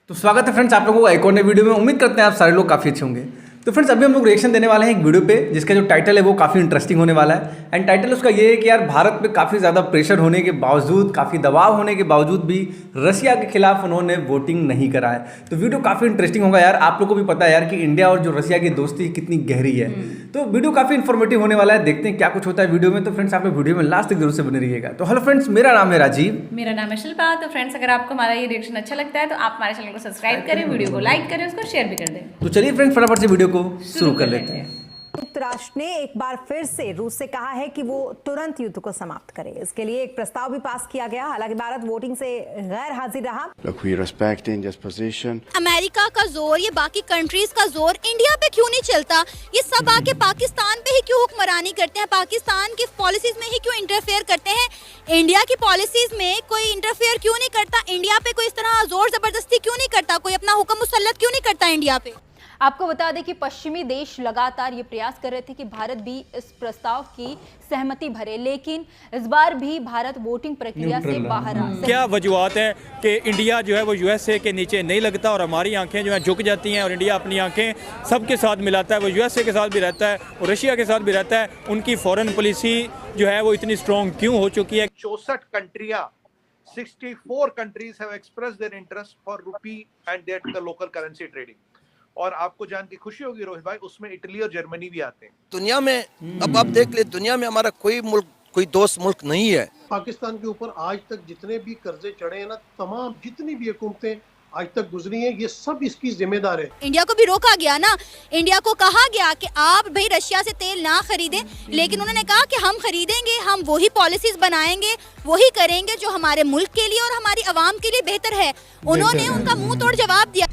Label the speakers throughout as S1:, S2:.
S1: तो स्वागत है फ्रेंड्स आप लोगों को एक और नए वीडियो में। उम्मीद करते हैं आप सारे लोग काफ़ी अच्छे होंगे। तो फ्रेंड्स अभी हम लोग रिएक्शन देने वाले हैं एक वीडियो पे जिसका जो टाइटल है वो काफ़ी इंटरेस्टिंग होने वाला है। एंड टाइटल उसका ये है कि यार भारत पे काफ़ी ज़्यादा प्रेशर होने के बावजूद, काफ़ी दबाव होने के बावजूद भी रशिया के खिलाफ उन्होंने वोटिंग नहीं करा है। तो वीडियो काफ़ी इंटरेस्टिंग होगा यार। आप लोग को भी पता है यार कि इंडिया और जो रशिया की दोस्ती कितनी गहरी है। तो वीडियो काफ़ी इन्फॉर्मेटिव होने वाला है। देखते हैं क्या कुछ होता है वीडियो में। तो फ्रेंड्स आप लोग वीडियो में लास्ट तक जरूर से बने रहिएगा। तो हेलो फ्रेंड्स, मेरा नाम है राजीव।
S2: मेरा नाम है शिल्पा। तो फ्रेंड्स अगर आपको हमारा ये रिएक्शन अच्छा लगता है तो आप हमारे चैनल को सब्सक्राइब करें, वीडियो को लाइक करें, उसको शेयर भी कर दें।
S1: तो चलिए फ्रेंड्स फटाफट से वीडियो को शुरू कर लेते हैं।
S3: संयुक्त राष्ट्र ने एक बार फिर से रूस से कहा है कि वो तुरंत युद्ध को समाप्त करे। इसके लिए एक प्रस्ताव भी पास किया गया। हालांकि भारत वोटिंग से गैर हाजिर रहा।
S4: Look, we respect India's position.
S5: America का जोर, ये बाकी कंट्रीज का जोर इंडिया पे क्यों नहीं चलता? ये सब आके पाकिस्तान पे ही क्यों हुक्मरानी करते हैं? पाकिस्तान की पॉलिसीज में ही क्यों इंटरफेयर करते हैं? इंडिया की पॉलिसीज में कोई इंटरफेयर क्यों नहीं करता? इंडिया पे कोई इस तरह जोर जबरदस्ती क्यों नहीं करता? कोई अपना हुक्म मुसल्लत क्यों नहीं करता इंडिया पे?
S6: आपको बता दें कि पश्चिमी देश लगातार ये प्रयास कर रहे थे कि भारत भी इस प्रस्ताव की सहमति भरे, लेकिन इस बार भी भारत वोटिंग प्रक्रिया से बाहर आ।
S7: क्या वजूहत है कि इंडिया जो है वो यूएसए के नीचे नहीं लगता और हमारी आंखें जो है झुक जाती हैं और इंडिया अपनी आंखें सबके साथ मिलाता है। वो यूएसए के साथ भी रहता है और रशिया के साथ भी रहता है। उनकी फॉरेन पॉलिसी जो है वो इतनी स्ट्रॉन्ग क्यों हो चुकी है?
S8: 64 कंट्रियां 64 countries have expressed their interest for rupee and their local currency trading. और आपको जान के खुशी होगी रोहित भाई, उसमें इटली और जर्मनी भी आते हैं।
S9: दुनिया में अब आप देख ले, दुनिया में हमारा कोई मुल्क, कोई दोस्त मुल्क नहीं है।
S10: पाकिस्तान के ऊपर आज तक जितने भी कर्जे चढ़े हैं ना, तमाम जितनी भी हुकूमतें आज तक गुजरी हैं, ये सब इसकी जिम्मेदार है।
S5: इंडिया को भी रोका गया ना। इंडिया को कहा गया कि आप भाई रशिया से तेल ना खरीदें, लेकिन उन्होंने कहा कि हम खरीदेंगे, हम वही पॉलिसीज बनाएंगे, वही करेंगे जो हमारे मुल्क के लिए और हमारी आवाम के लिए बेहतर है। उन्होंने उनका मुंह तोड़ जवाब दिया।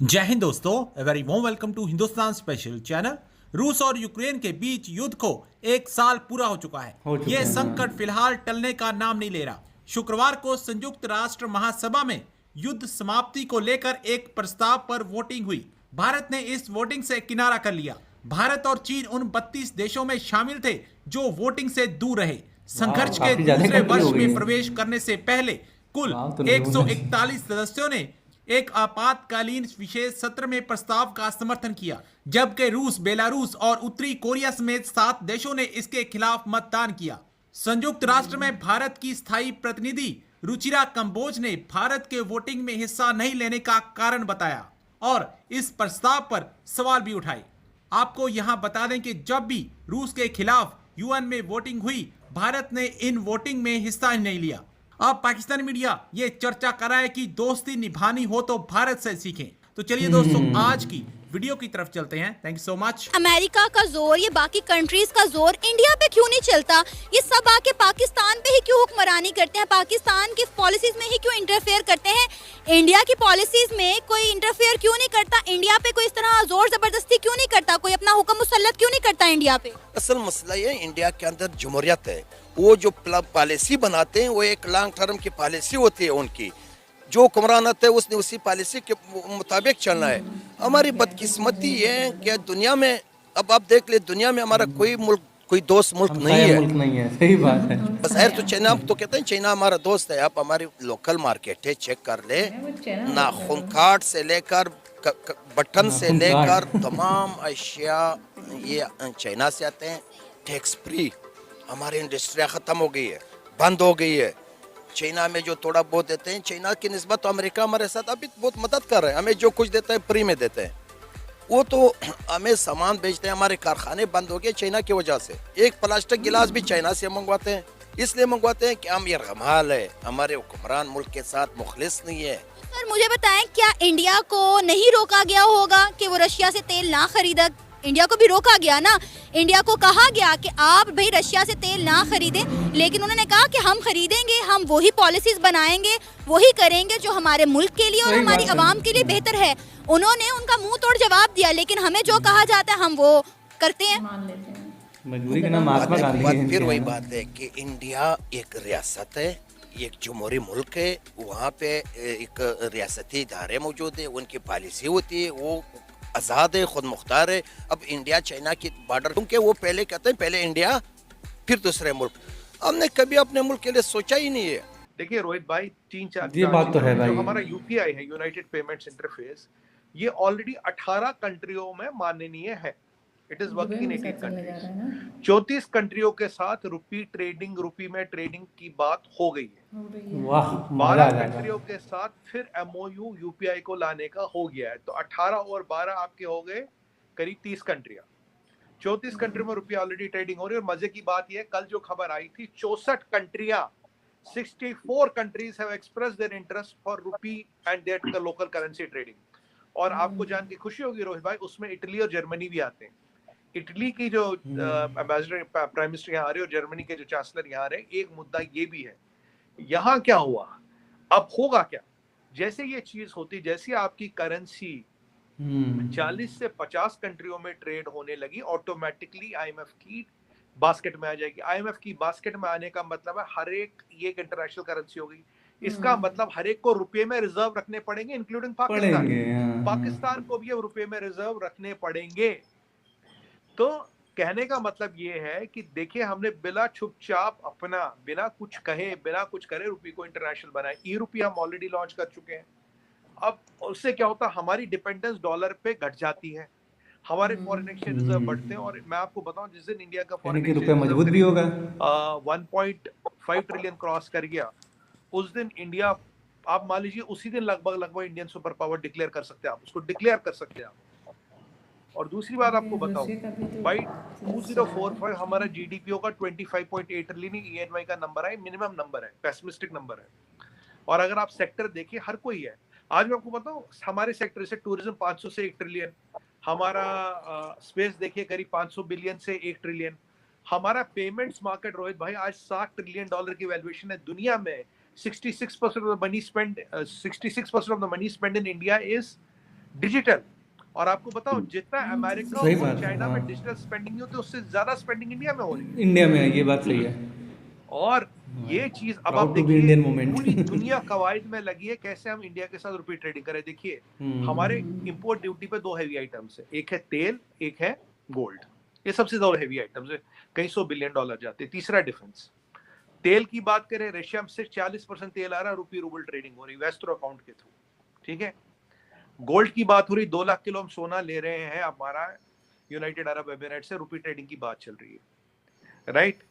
S11: जय हिंद दोस्तों, very warm welcome to Hindustan special channel. रूस और यूक्रेन के बीच युद्ध को एक साल पूरा हो चुका है। यह संकट फिलहाल टलने का नाम नहीं ले रहा। शुक्रवार को संयुक्त राष्ट्र महासभा में युद्ध समाप्ति को लेकर एक प्रस्ताव पर वोटिंग हुई। भारत ने इस वोटिंग से किनारा कर लिया। भारत और चीन उन 32 देशों में शामिल थे जो वोटिंग से दूर रहे। संघर्ष के दूसरे वर्ष में प्रवेश करने से पहले कुल 141 सदस्यों ने एक आपातकालीन विशेष सत्र में प्रस्ताव का समर्थन किया, जबकि रूस, बेलारूस और उत्तरी कोरिया समेत 7 देशों ने इसके खिलाफ मतदान किया। संयुक्त राष्ट्र में भारत की स्थायी प्रतिनिधि रुचिरा कंबोज ने भारत के वोटिंग में हिस्सा नहीं लेने का कारण बताया और इस प्रस्ताव पर सवाल भी उठाए। आपको यहां बता दें कि जब भी रूस के खिलाफ यूएन में वोटिंग हुई, भारत ने इन वोटिंग में हिस्सा नहीं लिया। अब पाकिस्तानी मीडिया ये चर्चा कर रहा है कि दोस्ती निभानी हो तो भारत से सीखें। तो चलिए दोस्तों आज की वीडियो की तरफ चलते हैं। Thank you so much.
S5: America का जोर, ये बाकी कंट्रीज का जोर इंडिया पे क्यों नहीं चलता? ये सब आके पाकिस्तान पे ही क्यों हुक्मरानी करते हैं? पाकिस्तान की पॉलिसीज में ही क्यों इंटरफेयर करते हैं? इंडिया की पॉलिसीज में कोई इंटरफेयर क्यों नहीं करता? इंडिया पे कोई इस तरह जोर जबरदस्ती क्यों नहीं करता? कोई अपना हुक्म मुसल्लत क्यों नहीं करता इंडिया पे?
S9: असल मसला ये इंडिया के अंदर जमहूरियत है। वो जो पॉलिसी बनाते हैं वो एक लॉन्ग टर्म की पॉलिसी होती है उनकी। जो हुक्मरानत है उसने उसी पॉलिसी के मुताबिक चलना है। हमारी बदकिस्मती है कि दुनिया में अब आप देख ले, दुनिया में हमारा कोई मुल्क, कोई दोस्त मुल्क नहीं है।
S1: सही बात है।
S9: बस तो चाइना तो कहते हैं चाइना हमारा दोस्त है। आप हमारी लोकल मार्केट है, चेक कर ले, नाखून काट से लेकर बटन से लेकर तमाम अशिया ये चाइना से आते हैं। टैक्स फ्री हमारी इंडस्ट्रिया ख़त्म हो गई है, बंद हो गई है। चाइना में जो थोड़ा बहुत देते हैं, चाइना की निस्बत तो अमेरिका हमारे साथ अभी बहुत मदद कर रहे हैं। हमें जो कुछ देता है फ्री में देते हैं। वो तो हमें सामान बेचते हैं, हमारे कारखाने बंद हो गए चाइना की वजह से। एक प्लास्टिक गिलास भी चाइना से मंगवाते हैं। इसलिए मंगवाते हैं कि हम ये रमाल है, हमारे हुक्मरान मुल्क के साथ मुखलिस नहीं है।
S5: सर मुझे बताएं, क्या इंडिया को नहीं रोका गया होगा कि वो रशिया से तेल ना खरीदा? इंडिया को भी रोका गया ना। इंडिया को कहा गया कि आप भाई रशिया से तेल ना खरीदें, लेकिन उन्होंने कहा कि हम खरीदेंगे, हम वही पॉलिसीज बनाएंगे, वही करेंगे जो हमारे मुल्क के लिए और हमारी आवाम के लिए बेहतर है। उन्होंने उनका मुंह तोड़ जवाब दिया, लेकिन हमें जो कहा जाता है हम वो करते हैं।
S1: मजबूरी का नाम महात्मा गांधी।
S9: फिर वही बात है कि इंडिया एक रियासत है, एक जमहूरी मुल्क है। वहाँ पे एक रियासती इदारे मौजूद है, उनकी पॉलिसी होती है, वो आज़ाद है, खुद मुख्तार है। अब इंडिया चाइना की बॉर्डर, क्योंकि वो पहले कहते हैं पहले इंडिया फिर दूसरे मुल्क। हमने कभी अपने मुल्क के लिए सोचा ही नहीं है।
S8: देखिए रोहित भाई, 3-4
S1: ये बात तो है भाई।
S8: जो हमारा यूपीआई है, यूनाइटेड पेमेंट्स इंटरफेस, ये ऑलरेडी 18 कंट्रियों में माननीय है। It is working in 18 countries. 34 कंट्रियों के साथ रुपी में ट्रेडिंग की बात हो गई है।
S1: वाह,
S8: 12 कंट्रियों के साथ फिर एमओयू यूपीआई को लाने का हो गया है। तो 18 और 12 आपके हो गए करीब 30 कंट्रियां। 34 कंट्री में रुपया ऑलरेडी ट्रेडिंग हो रही है। और मजे की बात यह, कल जो खबर आई थी, 64 कंट्रियां, 64 countries have express their interest for rupee and their local currency trading. और आपको जान के खुशी होगी रोहित भाई, उसमें इटली और जर्मनी भी आते हैं। इटली की जो एम्बेसडर प्राइम मिनिस्टर यहाँ आ रहे हैं और जर्मनी के जो चांसलर यहाँ आ रहे हैं, एक मुद्दा ये भी है, यहाँ क्या हुआ, अब होगा क्या। जैसे ये चीज होती, जैसे आपकी करेंसी 40 से 50 कंट्रियों में ट्रेड होने लगी, ऑटोमेटिकली आईएमएफ की बास्केट में आ जाएगी। आईएमएफ की बास्केट में आने का मतलब है हर एक ये इंटरनेशनल करेंसी हो गई। इसका मतलब हर एक को रुपए में रिजर्व रखने पड़ेंगे, इंक्लूडिंग पाकिस्तान। पाकिस्तान को भी अब रुपए में रिजर्व रखने पड़ेंगे। तो कहने का मतलब ये है कि देखिए, हमने बिना चुपचाप अपना, बिना कुछ कहे, बिना कुछ करे रुपये को इंटरनेशनल बनाए। ई रुपया हम ऑलरेडी लॉन्च कर चुके हैं। अब उससे क्या होता है, हमारी डिपेंडेंस डॉलर पे घट जाती है, हमारे फॉरेन एक्सचेंज रिजर्व बढ़ते हैं। और मैं आपको बताऊं, जिस दिन इंडिया का फॉरेन एक्सचेंज
S1: रुपया मजबूत भी होगा,
S8: 1.5 ट्रिलियन क्रॉस कर गया, उस दिन इंडिया, आप मान लीजिए उसी दिन लगभग इंडियन सुपर पावर डिक्लेयर कर सकते हैं, आप उसको डिक्लेयर कर सकते हैं आप। और दूसरी बात आपको बताऊं भाई, 2045 हमारा जीडीपी होगा 25.8 ट्रिलियन। ईएनवाई का नंबर है, मिनिमम नंबर है, पेसिमिस्टिक नंबर है। और अगर आप सेक्टर देखिए, हर कोई है। आज मैं आपको बताऊं, हमारे सेक्टर से टूरिज्म 500 से 1 ट्रिलियन, हमारा स्पेस देखिए करीब 500 बिलियन से 1 ट्रिलियन, हमारा पेमेंट्स मार्केट रोहित भाई आज $60 ट्रिलियन की वैल्यूएशन है दुनिया में। 66% of the money spend 66% of the money spend in India is digital. और आपको बताओ, जितना अमेरिका और चाइना में डिजिटल स्पेंडिंग नहीं होती, उससे ज्यादा स्पेंडिंग इंडिया में हो रही है।
S1: इंडिया में है, ये बात सही है।
S8: और ये चीज अब आप देखिए, पूरी दुनिया कवायद में लगी है कैसे हम इंडिया के साथ रुपये ट्रेडिंग करें। देखिए, हमारे इंपोर्ट ड्यूटी पे 2 हेवी आइटम्स है, एक है तेल, एक है गोल्ड। ये सबसे ज्यादा हेवी आइटम्स है, कई $100 बिलियन जाते हैं। तीसरा डिफेंस। तेल की बात करें, रशिया से 40% तेल आ रहा है, रुपये रूबल ट्रेडिंग हो रही है वेस्टर्न अकाउंट के थ्रू, ठीक है। गोल्ड की बात हो रही, 2 लाख किलो हम सोना ले रहे हैं हमारा यूनाइटेड अरब एमिरेट से, रुपये ट्रेडिंग की बात चल रही है, राइट।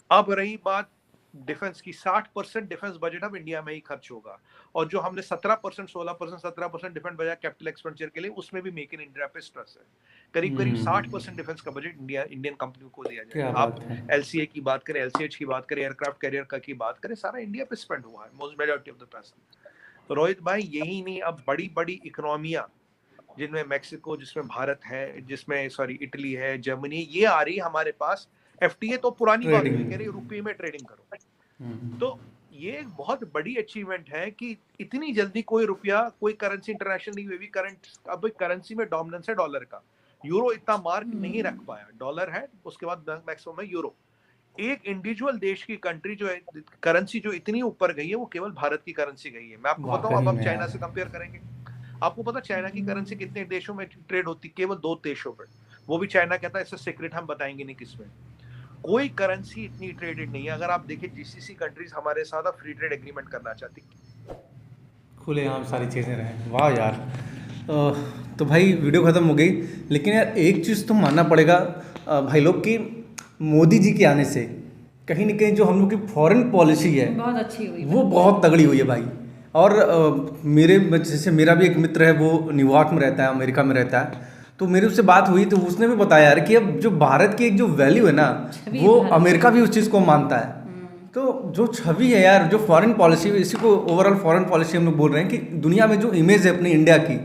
S8: अब रही बात डिफेंस की, 60% डिफेंस बजट अब इंडिया में ही खर्च होगा। और जो हमने 17%, 16%, 17% डिफेंस बजट कैपिटल एक्सपेंडिचर के लिए, उसमें भी मेक इन इंडिया पे स्ट्रेस है। करीब 60% डिफेंस का बजट इंडियन कंपनियों को दिया जाएगा। आप एलसीए की बात करें, एलसीएच की बात करें, एयरक्राफ्ट कैरियर का की बात करें, सारा इंडिया पे स्पेंड हुआ है, मोस्ट मेजॉरिटी ऑफ द पैसा। तो रोहित भाई, यही नहीं, अब बड़ी बड़ी इकोनॉमियां, जिनमें मैक्सिको, जिसमें भारत है, जिसमें इटली है, जर्मनी, ये आ रही है हमारे पास। एफटीए तो पुरानी बात हुई, कह रही रुपये में ट्रेडिंग करो। तो ये एक बहुत बड़ी अचीवमेंट है कि इतनी जल्दी कोई रुपया, कोई करेंसी इंटरनेशनल नहीं हुई। करंट अब करेंसी में डोमिनेंस है डॉलर का, यूरो इतना मार्क नहीं रख पाया, डॉलर है, उसके बाद मैक्सिमम है यूरो। एक इंडिविजुअल देश की कंट्री जो है, करेंसी जो इतनी ऊपर गई है, वो केवल भारत की करेंसी गई है। मैं आपको बताऊं, अब हम चाइना से कंपेयर करेंगे, आपको पता चाइना की करेंसी कितने देशों में ट्रेड होती, केवल 2 देशों पर, वो भी चाइना कहता है इससे सीक्रेट हम बताएंगे नहीं किसमें। कोई करेंसी इतनी ट्रेडेड नहीं है। अगर आप देखिए, जीसीसी कंट्रीज हमारे साथ फ्री ट्रेड एग्रीमेंट करना चाहती,
S1: खुलेआम सारी चीज़ें रहें। वाह यार। तो भाई वीडियो ख़त्म हो गई, लेकिन यार एक चीज़ तो मानना पड़ेगा भाई लोग कि मोदी जी के आने से कहीं ना कहीं जो हम लोग की फॉरेन पॉलिसी है
S2: बहुत अच्छी हुई,
S1: वो बहुत तगड़ी हुई है भाई। और जैसे मेरा भी एक मित्र है, वो न्यूयॉर्क में रहता है, अमेरिका में रहता है, तो मेरी उससे बात हुई तो उसने भी बताया यार कि अब जो भारत की एक जो वैल्यू है ना, वो अमेरिका भी उस चीज़ को मानता है। तो जो छवि है यार, जो फॉरेन पॉलिसी, इसी को ओवरऑल फॉरेन पॉलिसी हम लोग बोल रहे हैं कि दुनिया में जो इमेज है अपनी इंडिया की,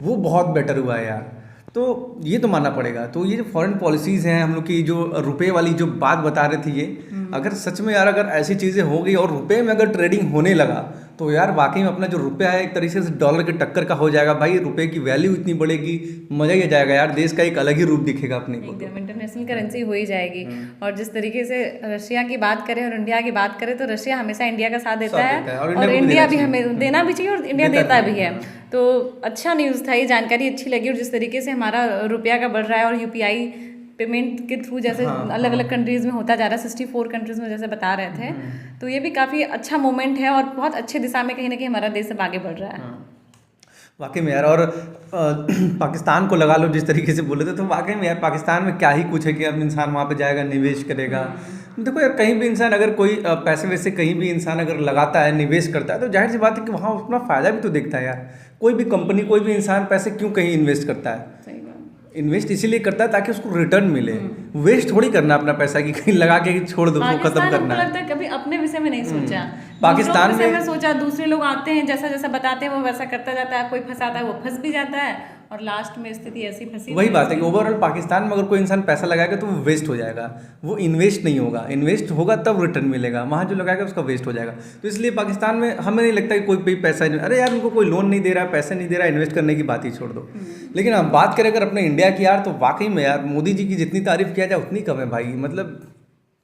S1: वो बहुत बेटर हुआ है यार। तो ये तो मानना पड़ेगा। तो ये जो फॉरेन पॉलिसीज़ हैं हम लोग की, जो रुपए वाली जो बात बता रहे थे, ये अगर सच में यार अगर ऐसी चीज़ें हो गई और रुपए में अगर ट्रेडिंग होने लगा, तो यार वाकई में अपना जो रुपया है एक तरीके से डॉलर के टक्कर का हो जाएगा भाई। रुपए की वैल्यू इतनी बढ़ेगी, मजा ही आ जाएगा यार, देश का एक अलग ही रूप दिखेगा अपने को।
S2: एकदम इंटरनेशनल करेंसी हो ही जाएगी। और जिस तरीके से रशिया की बात करें और इंडिया की बात करें, तो रशिया हमेशा इंडिया का साथ देता है और इंडिया भी हमें देना भी चाहिए, और इंडिया देता भी है। तो अच्छा न्यूज़ था, ये जानकारी अच्छी लगी। और जिस तरीके से हमारा रुपया का बढ़ रहा है और यूपीआई पेमेंट के थ्रू जैसे अलग अलग कंट्रीज में होता जा रहा है, 64 कंट्रीज में जैसे बता रहे थे। तो ये भी काफ़ी अच्छा मोमेंट है और बहुत अच्छे दिशा में कहीं ना कहीं हमारा देश अब आगे बढ़ रहा है।
S1: वाकई में यार। और पाकिस्तान को लगा लो जिस तरीके से बोले थे, तो वाकई में यार पाकिस्तान में क्या ही कुछ है कि अब इंसान वहाँ पे जाएगा, निवेश करेगा। देखो यार, कहीं भी इंसान अगर कोई पैसे वैसे कहीं भी इंसान अगर लगाता है, निवेश करता है, तो जाहिर सी बात है कि वहाँ अपना फ़ायदा भी तो देखता है यार। कोई भी कंपनी, कोई भी इंसान पैसे क्यों कहीं इन्वेस्ट करता है? इन्वेस्ट इसीलिए करता है ताकि उसको रिटर्न मिले। वेस्ट थोड़ी करना अपना पैसा कि कहीं लगा के छोड़ दो, उसको खत्म करना है।
S2: लगता है कभी अपने विषय में नहीं सोचा,
S1: पाकिस्तान
S2: में सोचा। दूसरे लोग आते हैं, जैसा जैसा बताते हैं वो वैसा करता जाता है, कोई फंसाता है वो फंस भी जाता है और लास्ट में स्थिति ऐसी फंसी।
S1: वही बात है कि ओवरऑल पाकिस्तान में अगर कोई इंसान पैसा लगाएगा तो वो वेस्ट हो जाएगा, वो इन्वेस्ट नहीं होगा। इन्वेस्ट होगा तब रिटर्न मिलेगा, वहाँ जो लगाएगा उसका वेस्ट हो जाएगा। तो इसलिए पाकिस्तान में हमें नहीं लगता कि कोई भी पैसा नहीं, अरे यार उनको कोई लोन नहीं दे रहा है, पैसे नहीं दे रहा है, इन्वेस्ट करने की बात ही छोड़ दो। लेकिन हम बात करें अगर अपने इंडिया की यार, तो वाकई में यार मोदी जी की जितनी तारीफ किया जाए उतनी कम है भाई। मतलब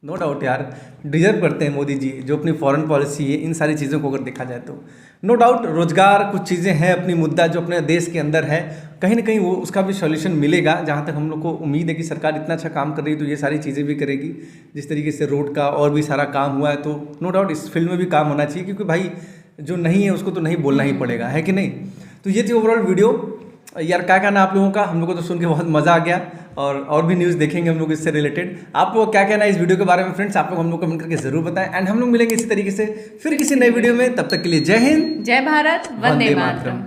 S1: नो डाउट यार, डिजर्व करते हैं मोदी जी, जो अपनी फॉरेन पॉलिसी है, इन सारी चीज़ों को अगर देखा जाए तो नो डाउट रोजगार कुछ चीज़ें हैं अपनी मुद्दा जो अपने देश के अंदर है, कहीं ना कहीं वो उसका भी सॉल्यूशन मिलेगा। जहाँ तक हम लोग को उम्मीद है कि सरकार इतना अच्छा काम कर रही है तो ये सारी चीज़ें भी करेगी। जिस तरीके से रोड का और भी सारा काम हुआ है, तो नो डाउट इस फील्ड में भी काम होना चाहिए, क्योंकि भाई जो नहीं है उसको तो नहीं बोलना ही पड़ेगा, है कि नहीं। तो ये थी ओवरऑल वीडियो यार। क्या कहना आप लोगों का? हम लोगों को तो सुन के बहुत मज़ा आ गया और भी न्यूज़ देखेंगे हम लोग इससे रिलेटेड। आप लोग क्या कहना है इस वीडियो के बारे में फ्रेंड्स? आप लोग हम लोग कमेंट करके जरूर बताएं। एंड हम लोग मिलेंगे इसी तरीके से फिर किसी नए वीडियो में। तब तक के लिए जय हिंद,
S2: जय भारत, वंदे मातरम।